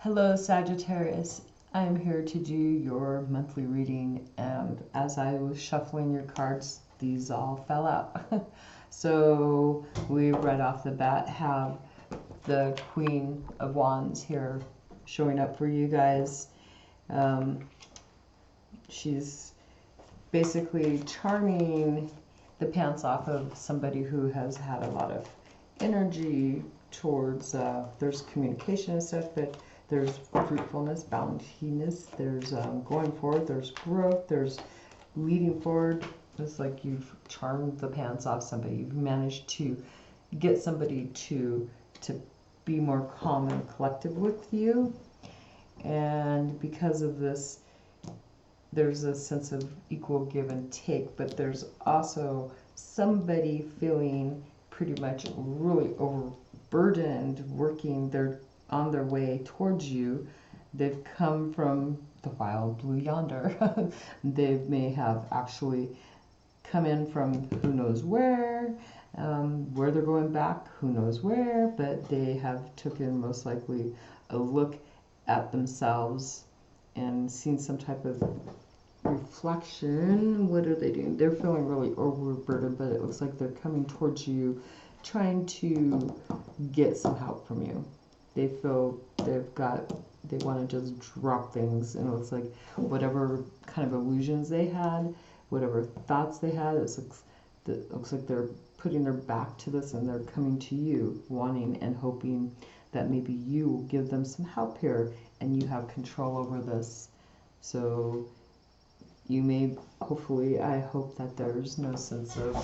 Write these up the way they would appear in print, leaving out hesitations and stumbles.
Hello, Sagittarius. I'm here to do your monthly reading, and as I was shuffling your cards, these all fell out. So we right off the bat have the Queen of Wands here showing up for you guys. She's basically charming the pants off of somebody who has had a lot of energy towards, there's communication and stuff, but there's fruitfulness, bountiness, there's going forward, there's growth, there's leading forward. It's like you've charmed the pants off somebody. You've managed to get somebody to be more calm and collective with you. And because of this, there's a sense of equal give and take, but there's also somebody feeling pretty much really overburdened, working on their way towards you. They've come from the wild blue yonder. They may have actually come in from who knows where they're going back, who knows where, but they have taken most likely a look at themselves and seen some type of reflection. What are they doing? They're feeling really overburdened, but it looks like they're coming towards you, trying to get some help from you. They feel they want to just drop things, and it looks like whatever kind of illusions they had, whatever thoughts they had, it looks like they're putting their back to this, and they're coming to you, wanting and hoping that maybe you will give them some help here, and you have control over this. So you may, hopefully, I hope that there's no sense of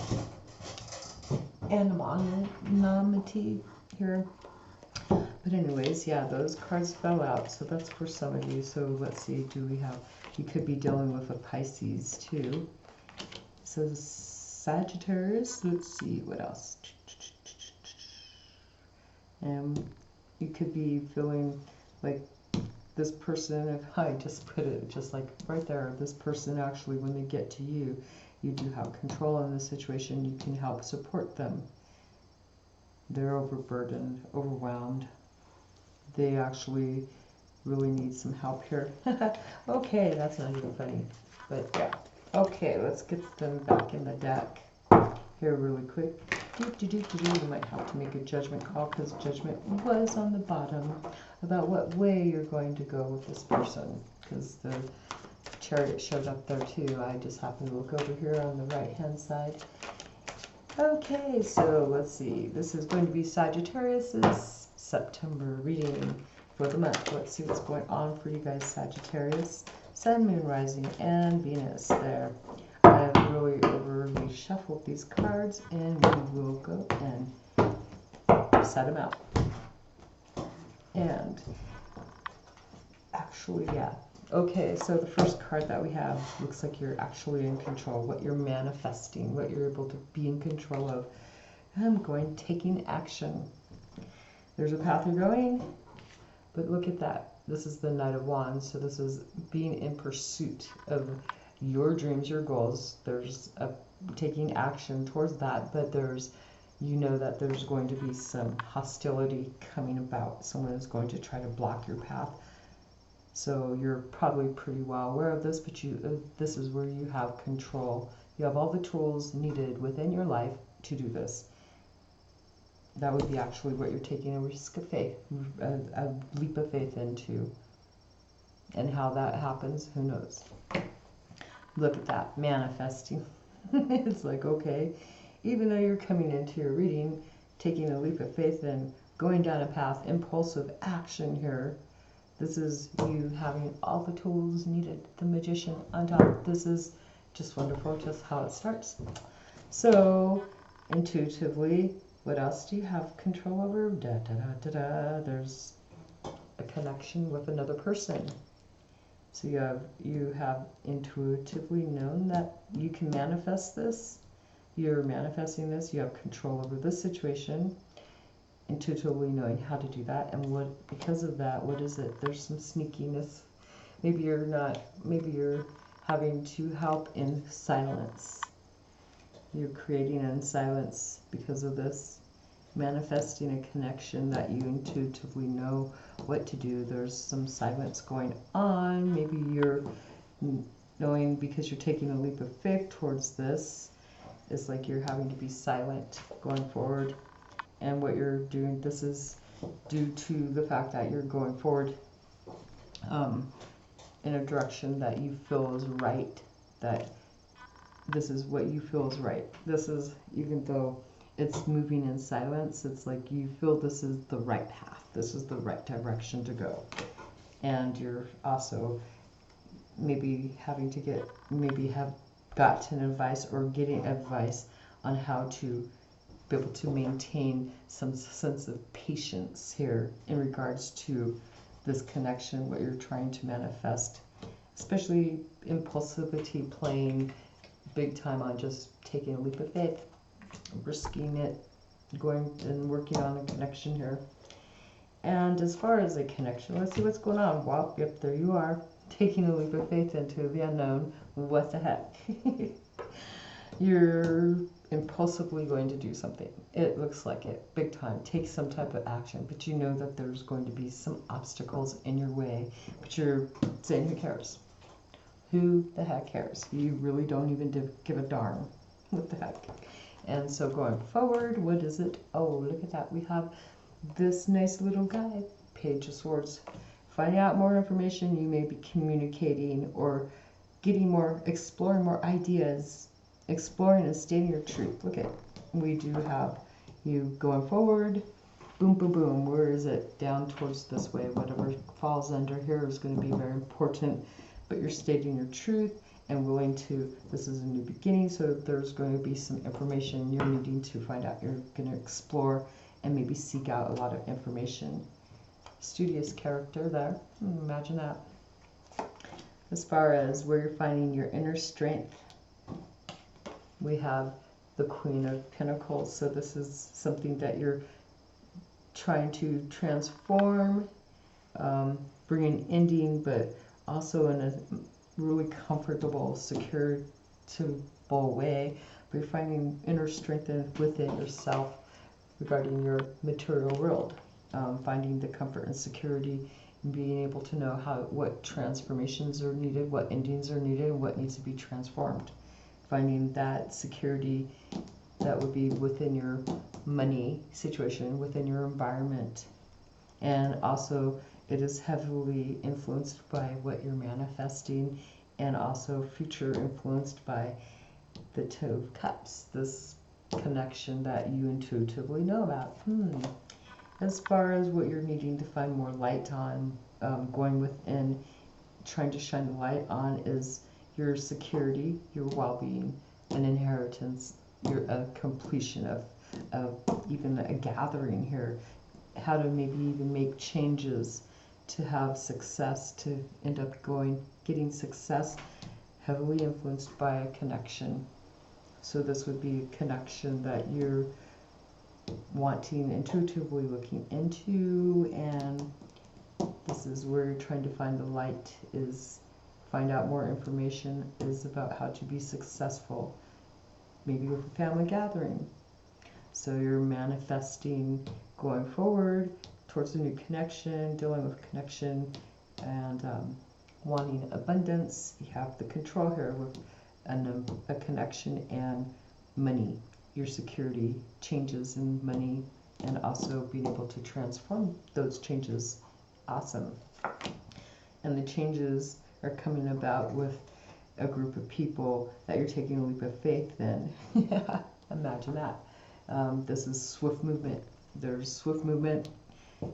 anonymity here. But anyways, yeah, those cards fell out, so that's for some of you. So let's see, you could be dealing with a Pisces too. So Sagittarius, let's see, what else? You could be feeling like this person, if I just put it just like right there, this person actually, when they get to you, you do have control in the situation. You can help support them. They're overburdened, overwhelmed. They actually really need some help here. Okay, that's not even funny, but yeah. Okay, let's get them back in the deck here really quick. You might have to make a judgment call, because judgment was on the bottom about what way you're going to go with this person, because the Chariot showed up there too. I just happened to look over here on the right hand side. Okay, so let's see. This is going to be Sagittarius's September reading for the month. Let's see what's going on for you guys, Sagittarius. Sun, Moon, Rising, and Venus there. I've really overly shuffled these cards, and we will go and set them out. And actually, yeah. Okay, so the first card that we have looks like you're actually in control, what you're manifesting, what you're able to be in control of. Taking action. There's a path you're going, but look at that. This is the Knight of Wands, so this is being in pursuit of your dreams, your goals. There's taking action towards that, but you know that there's going to be some hostility coming about. Someone is going to try to block your path. So you're probably pretty well aware of this, but this is where you have control. You have all the tools needed within your life to do this. That would be actually what you're taking a risk of faith, a leap of faith into. And how that happens, who knows? Look at that, manifesting. It's like, okay, even though you're coming into your reading, taking a leap of faith and going down a path, impulsive action here. This is you having all the tools needed, the magician on top. This is just wonderful, just how it starts. So, intuitively, what else do you have control over? There's a connection with another person. So you have intuitively known that you can manifest this. You're manifesting this. You have control over this situation. Intuitively knowing how to do that, and because of that, what is it? There's some sneakiness. Maybe you're having to help in silence. You're creating in silence because of this. manifesting a connection that you intuitively know what to do. There's some silence going on. Maybe you're knowing because you're taking a leap of faith towards this. It's like you're having to be silent going forward. And what you're doing, this is due to the fact that you're going forward in a direction that you feel is right, that this is what you feel is right. This is, even though it's moving in silence, it's like you feel this is the right path. This is the right direction to go. And you're also maybe having to have gotten advice or getting advice on how to be able to maintain some sense of patience here in regards to this connection, what you're trying to manifest, especially impulsivity playing big time on just taking a leap of faith, risking it, going and working on a connection here. And as far as a connection, let's see what's going on. Well, yep, there you are, taking a leap of faith into the unknown. What the heck? You're impulsively going to do something. It looks like it, big time. Take some type of action, but you know that there's going to be some obstacles in your way, but you're saying, who cares? Who the heck cares? You really don't even give a darn. What the heck? And so going forward, what is it? Oh, look at that. We have this nice little guy, Page of Swords. Finding out more information, you may be communicating or getting more, exploring more ideas, exploring and stating your truth. Look at, we do have you going forward. Boom, boom, boom. Where is it? Down towards this way. Whatever falls under here is going to be very important. But you're stating your truth and willing to, this is a new beginning, so there's going to be some information you're needing to find out. You're going to explore and maybe seek out a lot of information. Studious character there. Imagine that. As far as where you're finding your inner strength, we have the Queen of Pentacles. So this is something that you're trying to transform, bring an ending, but also in a really comfortable, secure way. But you're finding inner strength within yourself regarding your material world, finding the comfort and security, and being able to know what transformations are needed, what endings are needed, and what needs to be transformed. Finding that security that would be within your money situation, within your environment. And also it is heavily influenced by what you're manifesting, and also future influenced by the Two of Cups, this connection that you intuitively know about. As far as what you're needing to find more light on, going within, trying to shine the light on, is your security, your well-being, an inheritance, a completion of even a gathering here, how to maybe even make changes to have success, to end up getting success, heavily influenced by a connection. So this would be a connection that you're wanting, intuitively looking into, and this is where you're trying to find the light, is find out more information, is about how to be successful, maybe with a family gathering. So you're manifesting going forward towards a new connection, dealing with connection, and wanting abundance. You have the control here with a connection and money, your security, changes in money, and also being able to transform those changes. Awesome. And the changes are coming about with a group of people that you're taking a leap of faith in. Yeah, imagine that. This is swift movement. There's swift movement,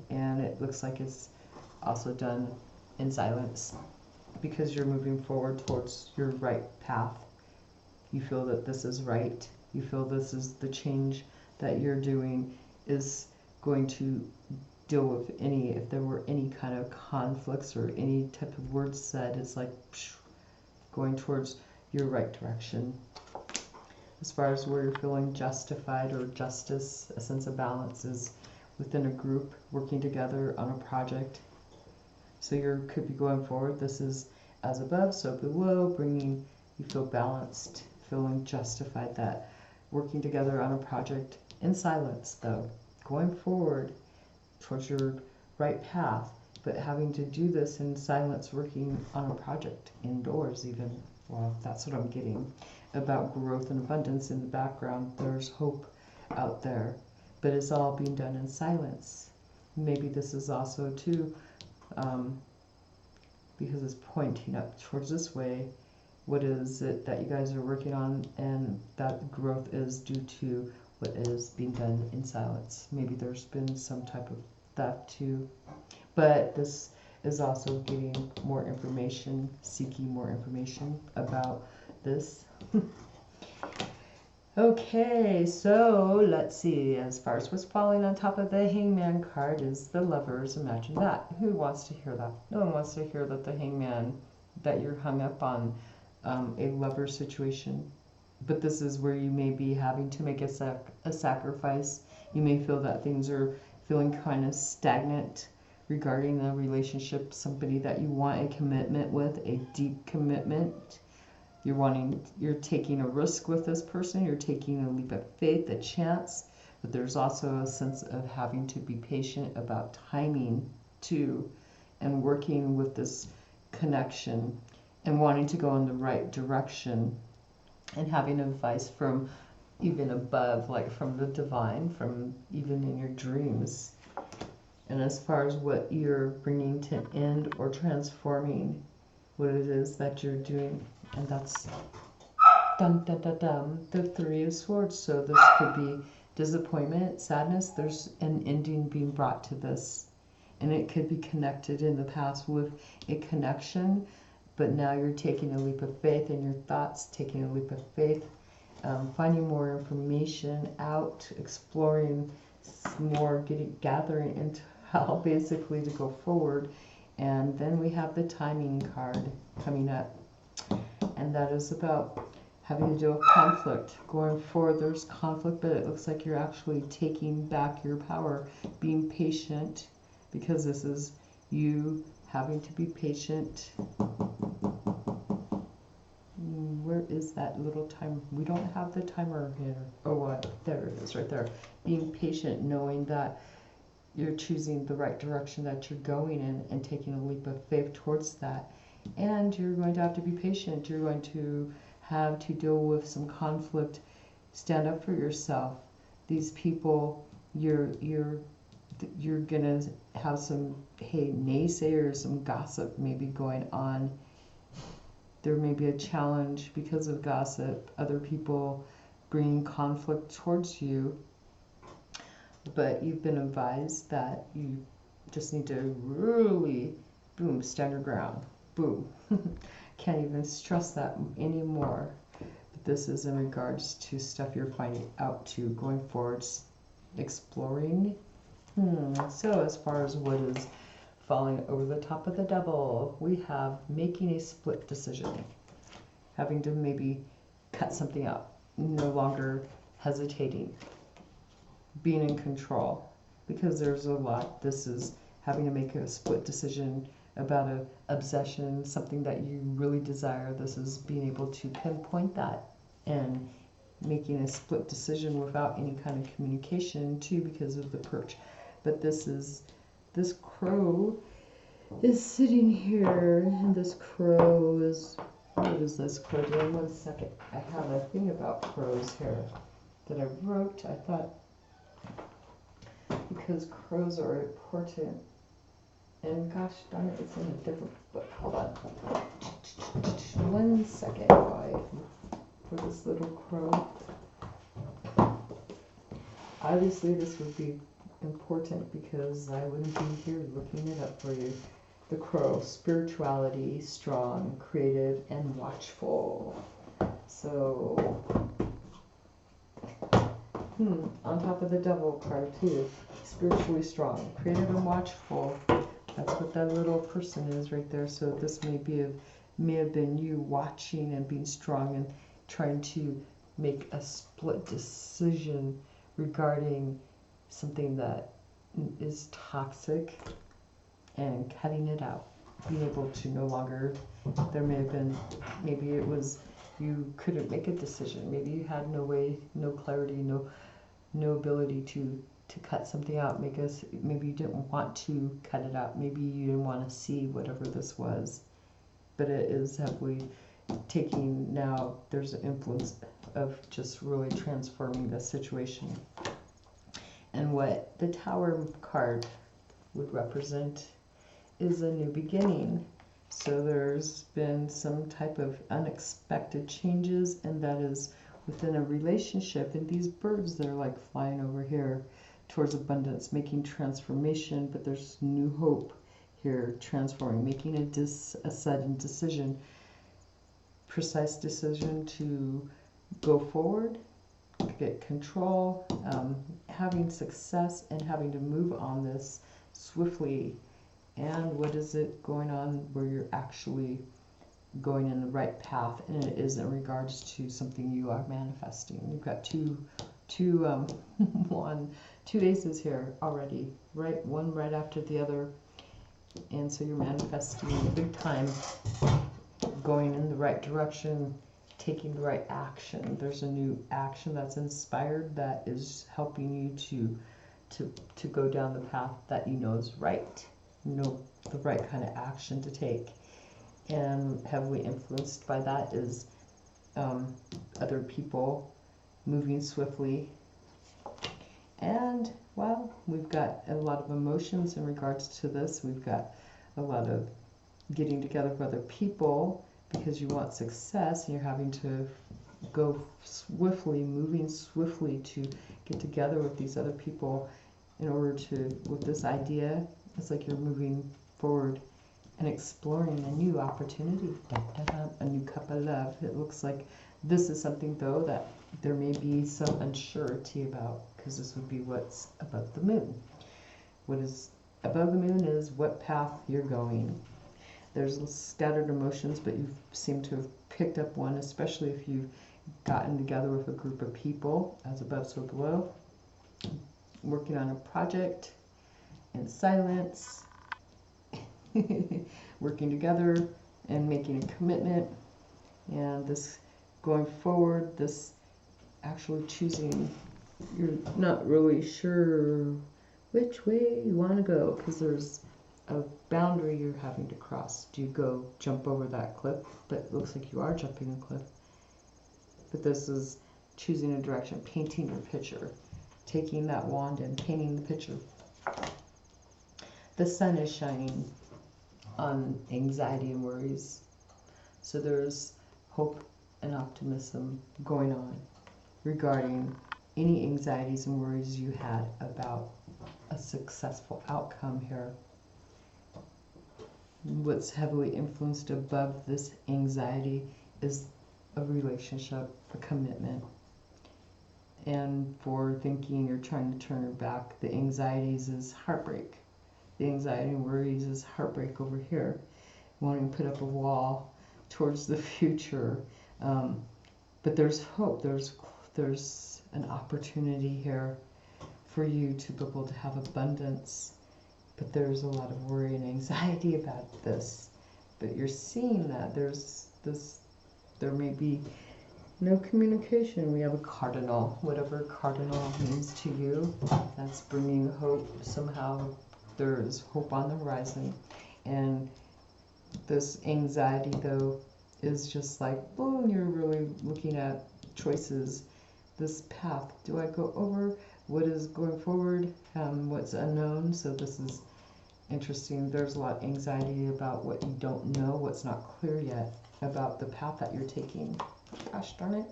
and it looks like it's also done in silence because you're moving forward towards your right path. You feel that this is right. You feel this is the change that you're doing is going to deal with if there were any kind of conflicts or any type of words said, it's like going towards your right direction. As far as where you're feeling justified or justice, a sense of balance is within a group, working together on a project. So you could be going forward. This is as above, so below, bringing you feel balanced, feeling justified, that working together on a project in silence, though. going forward towards your right path, but having to do this in silence, working on a project indoors even. Well, that's what I'm getting about growth and abundance in the background. There's hope out there, but it's all being done in silence. Maybe this is also too, because it's pointing up towards this way. What is it that you guys are working on, and that growth is due to what is being done in silence? Maybe there's been some type of theft too, but this is also getting more information, seeking more information about this. Okay, so let's see. As far as what's falling on top of the Hangman card is the Lovers. Imagine that. Who wants to hear that? No one wants to hear that the Hangman, that you're hung up on a lover situation. But this is where you may be having to make a sacrifice. You may feel that things are feeling kind of stagnant regarding the relationship, somebody that you want a commitment with, a deep commitment. You're taking a risk with this person, you're taking a leap of faith, a chance, but there's also a sense of having to be patient about timing too, and working with this connection and wanting to go in the right direction, and having advice from even above, like from the divine, from even in your dreams. And as far as what you're bringing to end or transforming, what it is that you're doing, and that's dun dun dun dun, the Three of Swords. So this could be disappointment, sadness. There's an ending being brought to this, and it could be connected in the past with a connection, but now you're taking a leap of faith in your thoughts, taking a leap of faith, finding more information out, exploring more, gathering intel basically to go forward. And then we have the timing card coming up, and that is about having to deal with conflict. Going forward, there's conflict, but it looks like you're actually taking back your power, being patient, because this is you having to be patient. Where is that little timer? We don't have the timer here. Oh, what? There it is, right there. Being patient, knowing that you're choosing the right direction that you're going in, and taking a leap of faith towards that. And you're going to have to be patient. You're going to have to deal with some conflict. Stand up for yourself. These people, you're gonna have some naysayers, some gossip maybe going on. There may be a challenge because of gossip, other people bringing conflict towards you. But you've been advised that you just need to really, boom, stand your ground. Boom. Can't even stress that anymore. But this is in regards to stuff you're finding out to going forward, exploring. So as far as what is falling over the top of the Devil, we have making a split decision. Having to maybe cut something out. No longer hesitating. Being in control, because there's a lot. This is having to make a split decision about an obsession, something that you really desire. This is being able to pinpoint that and making a split decision without any kind of communication too, because of the perch. But this crow is sitting here, and this crow is, what is this crow doing? 1 second. I have a thing about crows here that I wrote. I thought, because crows are important. And gosh darn it, it's in a different book. Hold on. 1 second for this little crow. Obviously this would be important because I wouldn't be here looking it up for you. The crow, spirituality, strong, creative, and watchful. So, on top of the Devil card too. Spiritually strong, creative, and watchful. That's what that little person is right there. So this may have been you watching and being strong and trying to make a split decision regarding something that is toxic and cutting it out. Being able to no longer, there may have been, maybe it was you couldn't make a decision. Maybe you had no way, no clarity, no ability to to cut something out. Maybe you didn't want to cut it out. Maybe you didn't want to see whatever this was. But it is heavily taking now, there's an influence of just really transforming the situation. And what the Tower card would represent is a new beginning. So there's been some type of unexpected changes, and that is within a relationship. And these birds, they're like flying over here towards abundance, making transformation, but there's new hope here, transforming, making a sudden decision, precise decision to go forward, get control, having success, and having to move on this swiftly. And what is it going on where you're actually going in the right path, and it is in regards to something you are manifesting. You've got two aces here already, right? One right after the other. And so you're manifesting big time, going in the right direction, taking the right action. There's a new action that's inspired that is helping you to go down the path that you know is right. You know the right kind of action to take. And heavily influenced by that is other people moving swiftly. And, well, we've got a lot of emotions in regards to this. We've got a lot of getting together with other people because you want success, and you're having to go swiftly, moving swiftly to get together with these other people in order to, with this idea, it's like you're moving forward and exploring a new opportunity, a new cup of love. It looks like this is something, though, that there may be some unsurety about, because this would be what's above the moon. What is above the moon is what path you're going. There's scattered emotions, but you seem to have picked up one, especially if you've gotten together with a group of people, as above so below, working on a project in silence, working together and making a commitment, and this going forward, this actually choosing, you're not really sure which way you want to go, because there's a boundary you're having to cross. Do you go jump over that cliff? But it looks like you are jumping a cliff. But this is choosing a direction, painting your picture, taking that wand and painting the picture. The sun is shining on anxiety and worries. So there's hope and optimism going on regarding any anxieties and worries you had about a successful outcome here. What's heavily influenced above this anxiety is a relationship, a commitment. And for thinking you're trying to turn her back, the anxieties is heartbreak. The anxiety and worries is heartbreak over here, wanting to put up a wall towards the future. But there's hope. There's an opportunity here for you to be able to have abundance. But there's a lot of worry and anxiety about this. But you're seeing that there may be no communication. We have a cardinal. Whatever cardinal means to you, that's bringing hope. Somehow there is hope on the horizon. And this anxiety, though, is just like, boom, you're really looking at choices. This path, do I go over? What is going forward? What's unknown? So this is interesting. There's a lot of anxiety about what you don't know, what's not clear yet about the path that you're taking. Gosh darn it.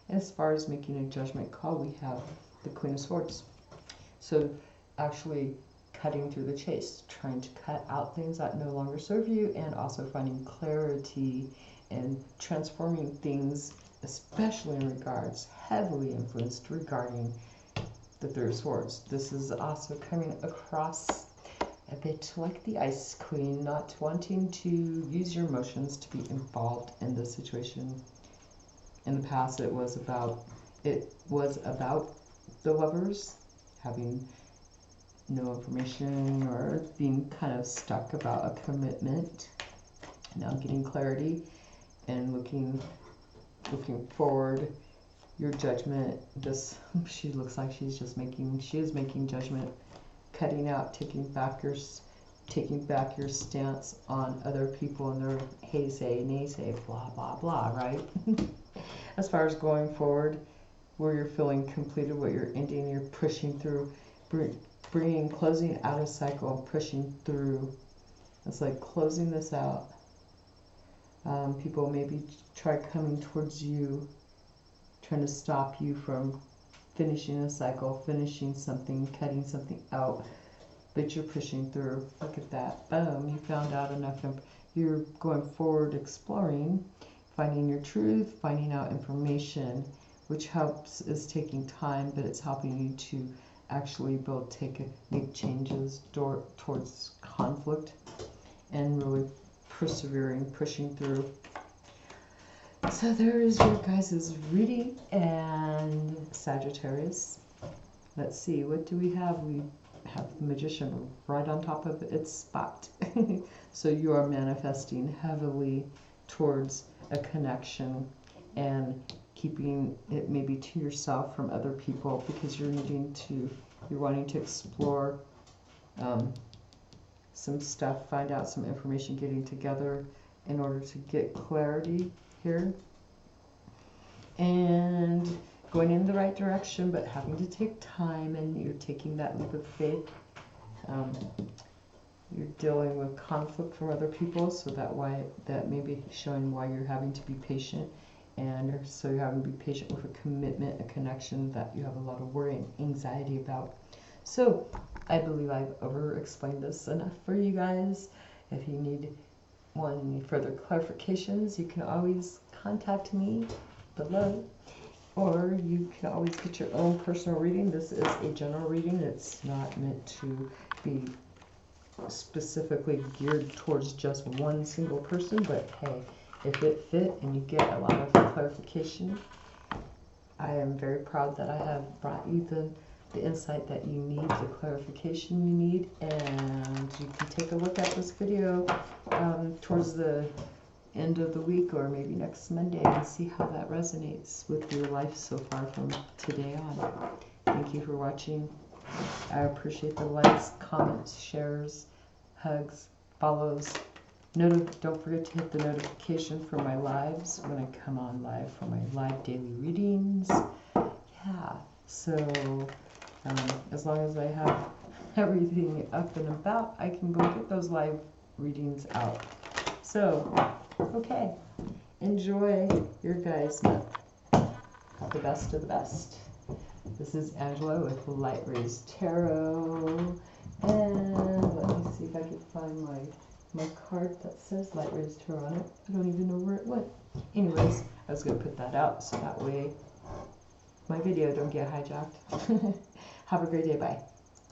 As far as making a judgment call, we have the Queen of Swords. So actually cutting through the chase, trying to cut out things that no longer serve you, and also finding clarity and transforming things, especially in regards, heavily influenced regarding the Three of Swords. This is also coming across a bit like the Ice Queen, not wanting to use your emotions to be involved in the situation. In the past, it was about the lovers having no information or being kind of stuck about a commitment. Now getting clarity and looking forward your judgment. She looks like she is making judgment, cutting out, taking back your stance on other people and their hey say, nay say, blah, blah, blah, right? As far as going forward, where you're feeling completed, what you're ending, you're pushing through, closing out a cycle and pushing through. It's like closing this out. People maybe try coming towards you, trying to stop you from finishing a cycle, finishing something, cutting something out, but you're pushing through. Look at that. Boom, you found out enough. You're going forward, exploring, finding your truth, finding out information, which helps, is taking time, but it's helping you to actually make changes towards conflict and really persevering, pushing through. So there is your guys' reading, and Sagittarius. Let's see, what do we have? We have the Magician right on top of its spot. So you are manifesting heavily towards a connection and keeping it maybe to yourself from other people, because you're wanting to explore some stuff, find out some information, getting together in order to get clarity here, and going in the right direction, but having to take time, and you're taking that leap of faith. You're dealing with conflict from other people, so that may be showing why you're having to be patient, and so you're having to be patient with a commitment, a connection that you have a lot of worry and anxiety about. So I believe I've over-explained this enough for you guys. If you need any further clarifications, you can always contact me below, or you can always get your own personal reading. This is a general reading. It's not meant to be specifically geared towards just one single person, but hey, if it fit and you get a lot of clarification, I am very proud that I have brought you the insight that you need, the clarification you need, and you can take a look at this video towards the end of the week or maybe next Monday and see how that resonates with your life so far from today on. Thank you for watching. I appreciate the likes, comments, shares, hugs, follows. Don't forget to hit the notification for my lives when I come on live for my live daily readings. Yeah, so as long as I have everything up and about, I can go get those live readings out. So, okay, enjoy your guys' month. Have the best of the best. This is Angela with Light Rays Tarot, and let me see if I can find my card that says Light Rays Tarot on it. I don't even know where it went. Anyways, I was going to put that out so that way my video don't get hijacked. Have a great day. Bye.